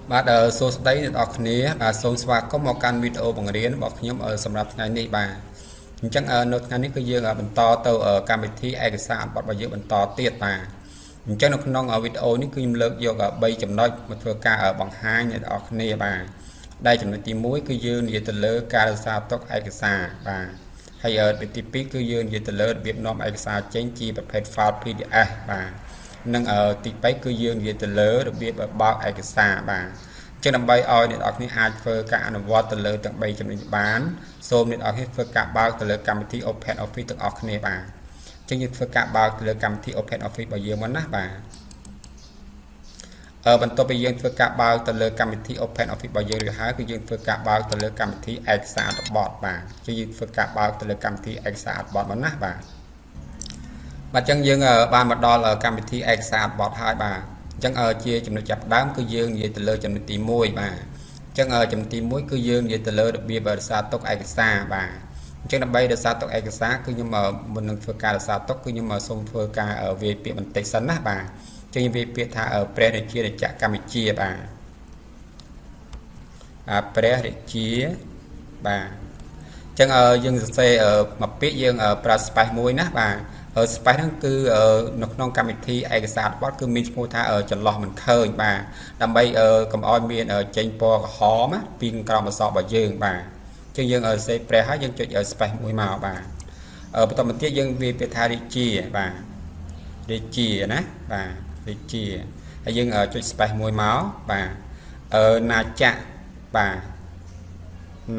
បាទសួស្តីអ្នកនរគ្នាបាទសូមស្វាគមន៍មកកាន់វីដេអូបង្រៀនរបស់ខ្ញុំសម្រាប់ថ្ងៃនេះបាទអញ្ចឹងនៅថ្ងៃនេះគឺយើងបន្តទៅកម្មវិធីឯកសារអត្ថបទរបស់យើងបន្តទៀតបាទអញ្ចឹងនៅក្នុងវីដេអូនេះគឺខ្ញុំលើកយក3ចំណុចមកធ្វើការបង្ហាញអ្នកនរគ្នាបាទដែលចំណុចទី1គឺយើងនិយាយទៅលើការរក្សាទុកឯកសារបាទហើយទី2គឺយើងនិយាយទៅលើរបៀបនាំឯកសារចេញជាប្រភេទ file PDF បាទនិងទី3គឺយើងនិយាយទៅលើរបៀបបើកឯកសារបាទចឹងដើម្បីឲ្យអ្នកនរគ្នាអាចធ្វើការអនុវត្តទៅលើទាំង3ចំណុចបានសូមអ្នកនរគ្នាធ្វើការបើកទៅលើកម្មវិធី Open Office ទាំងអស់គ្នាបាទចឹងយើងធ្វើការបើកទៅលើកម្មវិធី Open Office របស់យើងមកណាបាទបន្ទាប់ពីយើងធ្វើការបើកទៅលើកម្មវិធី Open Office របស់យើងរួចហើយគឺយើងធ្វើការបើកទៅលើកម្មវិធីឯកសារអត្ថបទបាទចឹងយើងធ្វើការបើកទៅលើកម្មវិធីឯកសារអត្ថបទមកណាបាទចឹងយើងបានមកដល់កម្មវិធីឯកសារអត្ថបទហើយបាទអញ្ចឹងជាចំណុចចាប់ដើមគឺយើងនិយាយទៅលើចំណុចទី1បាទអញ្ចឹងចំណុចទី1គឺយើងនិយាយទៅលើរបៀបរក្សាទុកឯកសារបាទអញ្ចឹងដើម្បីរក្សាទុកឯកសារគឺខ្ញុំមុននឹងធ្វើការរក្សាទុកគឺខ្ញុំសូមធ្វើការវាយពាក្យបន្តិចសិនណាបាទអញ្ចឹងវាយពាក្យថាព្រះរាជាណាចក្រកម្ពុជាបាទព្រះរាជាបាទអញ្ចឹងយើងសរសេរមកពាក្យយើងប្រើ space មួយណាបាទspace ហ្នឹងគឺនៅក្នុងកម្មវិធីឯកសារអត្ថបទគឺមានឈ្មោះថាចន្លោះមិនឃើញបាទដើម្បីកុំឲ្យមានចេញពណ៌ក្រហមពីក្រោមអក្សររបស់យើងបាទអញ្ចឹងយើងសេព្រះហើយយើងចុច space មួយមកបាទបន្តមកទៀតយើងវាពាក្យថារាជាបាទរាជាណាបាទរាជាហើយយើងចុច space មួយមកបាទណាចក្របាទ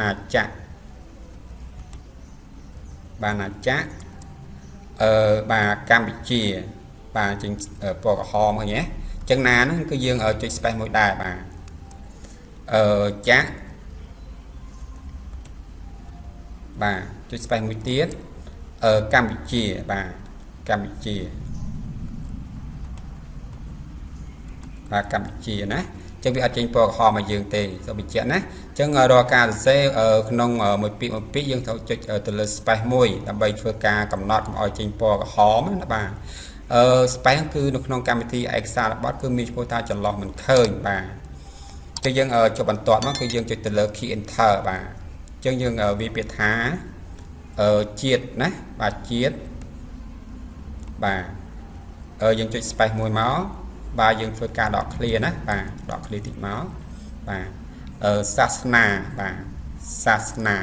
ណាចក្របាទណាចក្របាទកម្ពុជាបាទចេញពណ៌ក្រហមឃើញទេអញ្ចឹងណាហ្នឹងគឺយើងចុច space មួយដែរបាទចាក់បាទចុច space មួយទៀតកម្ពុជាបាទកម្ពុជាបាទកម្ពុជាណាអញ្ចឹងវាអត់ចេញពណ៌ក្រហមមកយើងទេសូមបញ្ជាក់ណាអញ្ចឹងរាល់ការសរសេរក្នុងមួយពាក្យយើងត្រូវចុចទៅលើ space មួយដើម្បីធ្វើការកំណត់កុំឲ្យចេញពណ៌ក្រហមណាបាទspace គឺនៅក្នុងកម្មវិធីឯកសារបទគឺមានឈ្មោះថាចន្លោះមិនឃើញបាទអញ្ចឹងយើងចុចបន្ទាប់មកគឺយើងចុចទៅលើ key enter បាទអញ្ចឹងយើងវាពាក្យថាជាតិណាបាទជាតិបាទយើងចុច space មួយមកបាទយើងធ្វើការដក clear ណាបាទដក clear តិចមកបាទសាសនាបាទសាសនា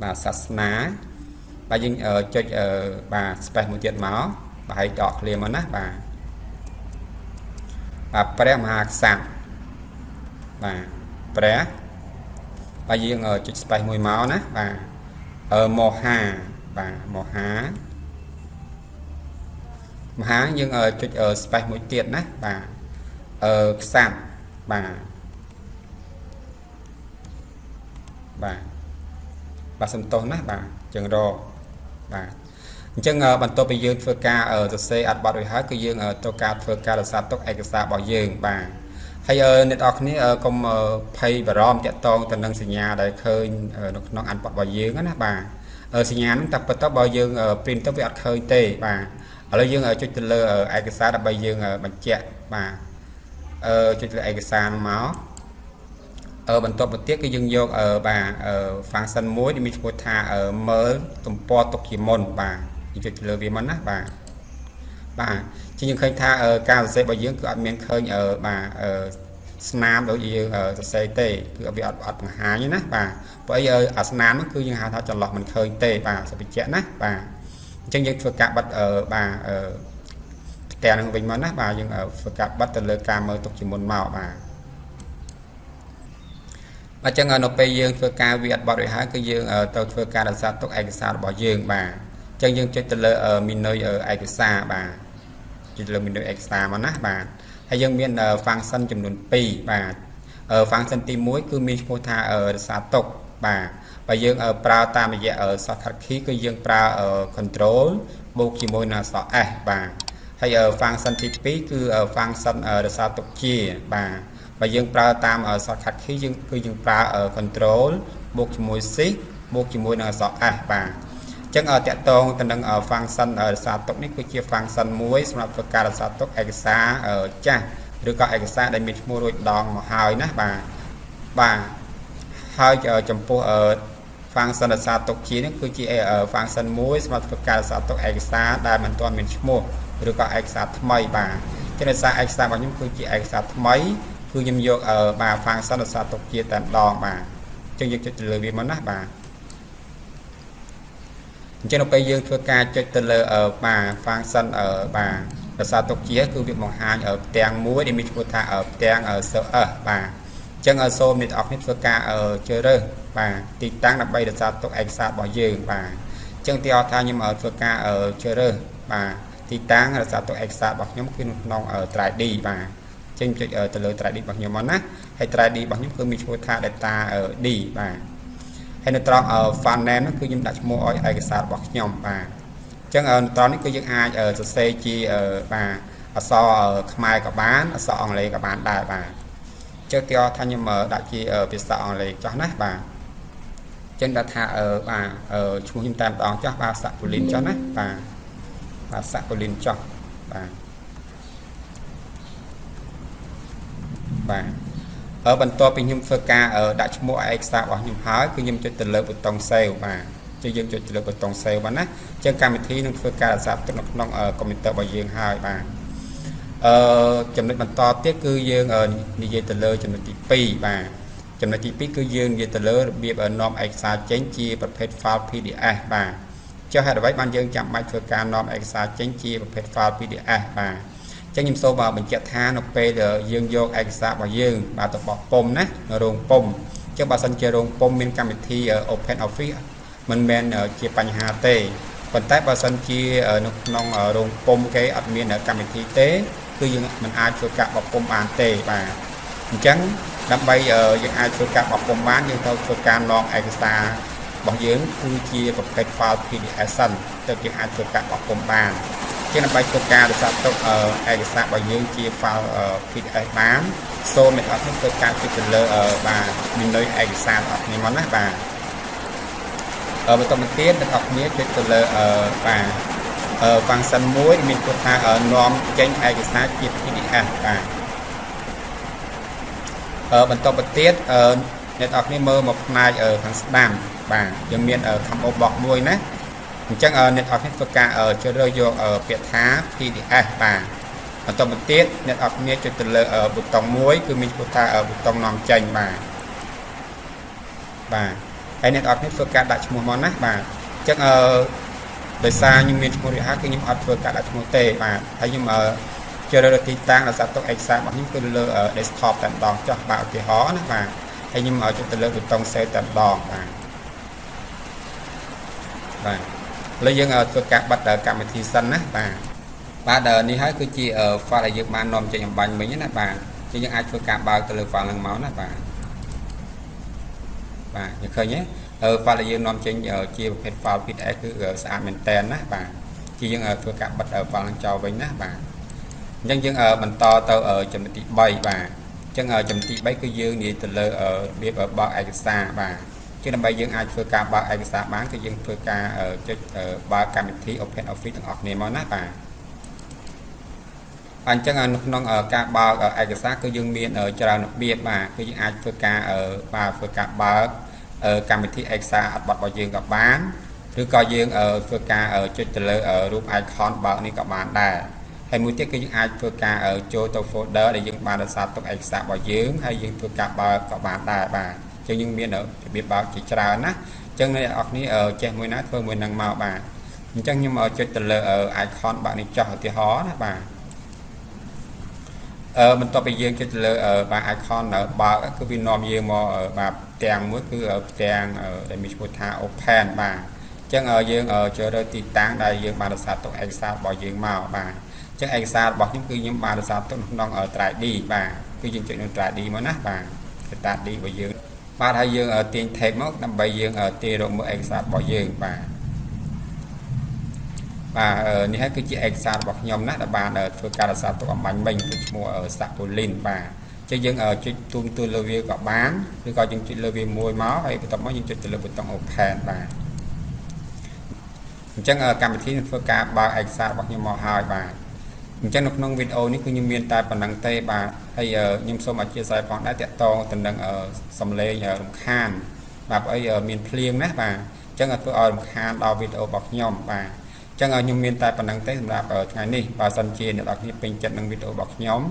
បាទសាសនាបាទយើងចុចបាទ space មួយទៀតមកបាទឲ្យដក clear មកណាបាទព្រះមហាក្សត្របាទព្រះបាទយើងចុច space មួយមកណាបាទមហាបាទមហាយើងចុច space មួយទៀតណាបាទក្សត្របាទសំទោសណាបាទចឹងរបាទអញ្ចឹងបន្ទាប់ពីយើងធ្វើការសរសេរអត្ថបទរួចហើយគឺយើងត្រូវការធ្វើការរក្សាទុកឯកសាររបស់យើងបាទហើយអ្នកនរគ្នាកុំភ័យបារម្ភតាក់ទងទៅនឹងសញ្ញាដែលឃើញនៅក្នុងអត្ថបទរបស់យើងណាបាទសញ្ញាហ្នឹងតែប៉ុន្តែបើយើង print ទៅវាអត់ឃើញទេបាទឥឡូវយើងចុចទៅលើឯកសារដើម្បីយើងបញ្ជាក់បាទចុចលើឯកសារមកបន្ទាប់មកទៀតគឺយើងយកបាទ function មួយដែលមានឈ្មោះថាមើលទំព័រទុកជាមុនបាទយើងចុចលើវាមកណាបាទជាយើងឃើញថាការសរសេររបស់យើងគឺអត់មានឃើញបាទស្នាមដូចយើងសរសេរទេគឺវាអត់បង្ហាញណាបាទព្រោះអីអាស្នាមហ្នឹងគឺយើងហៅថាចន្លោះមិនឃើញទេបាទសូមបញ្ជាក់ណាបាទអញ្ចឹងយើងធ្វើការបិទបាទផ្ទះនឹងវិញមកណាបាទយើងធ្វើការបិទទៅលើការមើលទុកជាមុនមកបាទអញ្ចឹងនៅពេលយើងធ្វើការវាអត្ថបទរួចហើយគឺយើងទៅធ្វើការរក្សាទុកឯកសាររបស់យើងបាទអញ្ចឹងយើងចុចទៅលើ menu ឯកសារបាទចុចលើ menu ឯកសារមកណាបាទហើយយើងមាន function ចំនួន2បាទfunction ទី1គឺមានឈ្មោះថារក្សាទុកបាទបើយើងប្រើតាមរយៈ shortcut key គឺយើងប្រើ control បូកជាមួយនឹងអក្សរ S បាទហើយ function ទី2គឺ function រក្សាទុកជាបាទបើយើងប្រើតាម shortcut key យើងប្រើ control បូកជាមួយ shift បូកជាមួយនឹងអក្សរ S បាទអញ្ចឹងតាក់ទងទៅនឹង function រក្សាទុកនេះគឺជា function មួយសម្រាប់ធ្វើការរក្សាទុកឯកសារចាស់ ឬក៏ឯកសារដែលមានឈ្មោះរួចដងមកហើយណាបាទហើយចំពោះfunction រក្សាទុកជានេះគឺជា function មួយសម្រាប់ធ្វើការរក្សាទុកឯកសារដែលមិនទាន់មានឈ្មោះឬក៏ឯកសារថ្មីបាទចឹងរក្សាឯកសាររបស់ខ្ញុំគឺជាឯកសារថ្មីគឺខ្ញុំយកបាទ function រក្សាទុកជាតែម្ដងបាទចឹងយើងចុចទៅលើវាមកណាបាទអញ្ចឹងនៅពេលយើងធ្វើការចុចទៅលើបាទ function បាទរក្សាទុកជាគឺវាបង្ហាញផ្ទាំងមួយដែលមានឈ្មោះថាផ្ទាំង cs បាទអញ្ចឹងសូមអ្នកនរគ្នាធ្វើការជ្រើសរើសបាទទីតាំងដើម្បីរក្សាទុកឯកសាររបស់យើងបាទអញ្ចឹងទីអត់ថាខ្ញុំធ្វើការជ្រើសរើសបាទទីតាំងរក្សាទុកឯកសាររបស់ខ្ញុំគឺក្នុង drive D បាទអញ្ចឹងចុចទៅលើ drive D របស់ខ្ញុំមកណាហើយ drive D របស់ខ្ញុំគឺមានឈ្មោះថា data D បាទហើយនៅត្រង់ file name គឺខ្ញុំដាក់ឈ្មោះឲ្យឯកសាររបស់ខ្ញុំបាទអញ្ចឹងនៅត្រង់នេះគឺយើងអាចសរសេរជាបាទអក្សរខ្មែរក៏បានអក្សរអង់គ្លេសក៏បានដែរបាទចុះទីអត់ថាខ្ញុំដាក់ជាភាសាអង់គ្លេសចុះណាបាទចឹងដាក់ថាបាទឈ្មោះខ្ញុំតែម្ដងចុះបាទសាក់ពូលីនចុះណាបាទសាក់ពូលីនចុះបាទបន្ទាប់ពីខ្ញុំធ្វើការដាក់ឈ្មោះឯកសាររបស់ខ្ញុំហើយគឺខ្ញុំចុចទៅលើប៊ូតុង save បាទចឹងយើងចុចទៅលើប៊ូតុង save បាទណាចឹងកម្មវិធីនឹងធ្វើការរក្សាទុកនៅក្នុងកុំព្យូទ័ររបស់យើងហើយបាទចំណុចបន្តទៀតគឺយើងនិយាយទៅលើចំណុចទី2បាទចំណុចទី2គឺយើងនិយាយទៅលើរបៀបនាំឯកសារចេញជាប្រភេទ file PDF បាទចុះហេតុអ្វីបានយើងចាំបាច់ធ្វើការនាំឯកសារចេញជាប្រភេទ file PDF បាទចឹងខ្ញុំសូមបញ្ជាក់ថានៅពេលយើងយកឯកសាររបស់យើងបាទទៅបោះពុម្ពណារោងពុម្ពចឹងបើសិនជារោងពុម្ពមានកម្មវិធី Open Office មិនមែនជាបញ្ហាទេប៉ុន្តែបើសិនជានៅក្នុងរោងពុម្ពគេអត់មានកម្មវិធីទេគឺយើងមិនអាចធ្វើការបោះពុម្ពបានទេបាទអញ្ចឹងដើម្បីយើងអាចធ្វើការបោះពុម្ពបានយើងត្រូវធ្វើការនាំឯកសាររបស់យើងគឺជាប្រភេទ file PDF សិនទើបយើងអាចធ្វើការបោះពុម្ពបានជាដើម្បីធ្វើការរក្សាទុកឯកសាររបស់យើងជា file PDF បានសូមអ្នកនរគ្នាធ្វើការចុចទៅលើបាទមានឯកសាររបស់គ្នាមកណាបាទបន្តមកទៀតអ្នកនរគ្នាចុចទៅលើបាទfunction មួយមានគោលថានាំចេញឯកសារជា PDF បាទបន្តមកទៀតអ្នកនរគ្នាមើលមកផ្នែកខាងស្ដាំបាទយើងមាន combo box មួយណាអញ្ចឹងអ្នកនរគ្នាធ្វើការជ្រើសរើសយកពាក្យថា PDF បាទបន្តមកទៀតអ្នកនរគ្នាចុចទៅលើប៊ូតុងមួយគឺមានឈ្មោះថាប៊ូតុងនាំចេញបាទហើយអ្នកនរគ្នាធ្វើការដាក់ឈ្មោះមកណាបាទអញ្ចឹងដោយសារខ្ញុំមានឈ្មោះរួចហើយគឺខ្ញុំអត់ធ្វើការដាក់ឈ្មោះទេបាទហើយខ្ញុំជ្រើសរើសទីតាំងរក្សាទុកឯកសាររបស់ខ្ញុំគឺលើ desktop តែម្ដងចុះបាទឧទាហរណ៍ណាបាទហើយខ្ញុំចុចទៅលើប៊ូតុង save តែម្ដងបាទឥឡូវយើងធ្វើការបិទកម្មវិធីសិនណាបាទនេះហើយគឺជា file ដែលយើងបាននាំចេញអំបញ្ញមិញណាបាទយើងអាចធ្វើការបើកទៅលើ file ហ្នឹងមកណាបាទយើងឃើញទេfile ដែលយើងនាំចេញជាប្រភេទ file PDF គឺស្អាតមែនតើណាបាទជាយើងធ្វើការបិទ file ហ្នឹងចោលវិញណាបាទអញ្ចឹងយើងបន្តទៅចំណុចទី3បាទអញ្ចឹងចំណុចទី3គឺយើងនិយាយទៅលើរបៀបបើកឯកសារបាទជាដើម្បីយើងអាចធ្វើការបើកឯកសារបានគឺយើងធ្វើការចុចបើកកម្មវិធី Open Office ទាំងអស់គ្នាមកណាបាទអញ្ចឹងនៅក្នុងការបើកឯកសារគឺយើងមានច្រើនរបៀបបាទគឺយើងអាចធ្វើការធ្វើការបើកកម្មវិធីឯកសារអត្ថបទរបស់យើងក៏បានឬក៏យើងធ្វើការចុចទៅលើរូប icon បើកនេះក៏បានដែរហើយមួយទៀតគឺយើងអាចធ្វើការចូលទៅ folder ដែលយើងបានរក្សាទុកឯកសាររបស់យើងហើយយើងធ្វើការបើកក៏បានដែរបាទអញ្ចឹងយើងមានរបៀបបើកជាច្រើនណាអញ្ចឹងអ្នកនរគ្នាចេះមួយណាធ្វើមួយនឹងមកបាទអញ្ចឹងខ្ញុំចុចទៅលើ icon បើកនេះចុះឧទាហរណ៍ណាបាទបន្ទាប់ពីយើងចុចទៅលើបាទ icon បើកគឺវានាំយើងមកបាទផ្ទាំងមួយគឺផ្ទាំងដែលមានឈ្មោះថា open បាទអញ្ចឹងយើងជ្រើសរើសទីតាំងដែលយើងបានរក្សាទុកឯកសាររបស់យើងមកបាទអញ្ចឹងឯកសាររបស់ខ្ញុំគឺខ្ញុំបានរក្សាទុកក្នុង drive D បាទគឺយើងចុចនៅ drive D មកណាបាទ data D របស់យើងបាទហើយយើងទាញ tab មកដើម្បីយើងទាញរកមើលឯកសាររបស់យើងបាទនេះហើយគឺជាឯកសាររបស់ខ្ញុំណាដែលបានធ្វើការរក្សាទុកអំបញ្ញមិញគឺឈ្មោះសាក់ពូលីនបាទអញ្ចឹងយើងចុចទូមទូលើវាក៏បានឬក៏យើងចុចលើវាមួយមកហើយបន្ទាប់មកយើងចុចទៅលើប៊ូតុង open បាទអញ្ចឹងកម្មវិធីនឹងធ្វើការបើកឯកសាររបស់ខ្ញុំមកហើយបាទអ អញ្ចឹងនៅក្នុងវីដេអូនេះគឺខ្ញុំមានតែប៉ុណ្ណឹងទេបាទហើយខ្ញុំសូមអធិស្ឋានផងដែរតាក់ទងទៅនឹងសំឡេងរំខានបាទអីមានភ្លៀងណាបាទអញ្ចឹងធ្វើឲ្យរំខានដល់វីដេអូរបស់ខ្ញុំបាទអញ្ចឹងខ្ញុំមានតែប៉ុណ្្នឹងទេសម្រាប់ថ្ងៃនេះបើសិនជាអ្នកនរគ្នាពេញចិត្តនឹងវីដេអូរបស់ខ្ញុំ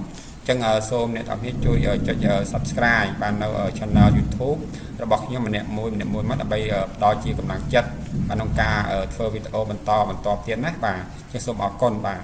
អញ្ចឹងសូមអ្នកនរគ្នាជួយចុច Subscribe បាននៅ Channel YouTube របស់ខ្ញុំម្នាក់មួយមកដើម្បីផ្ដល់ជាកម្លាំងចិត្តក្នុងការធ្វើវីដេអូបន្តទៀតណាបាទអញ្ចឹងសូមអរគុណបាទ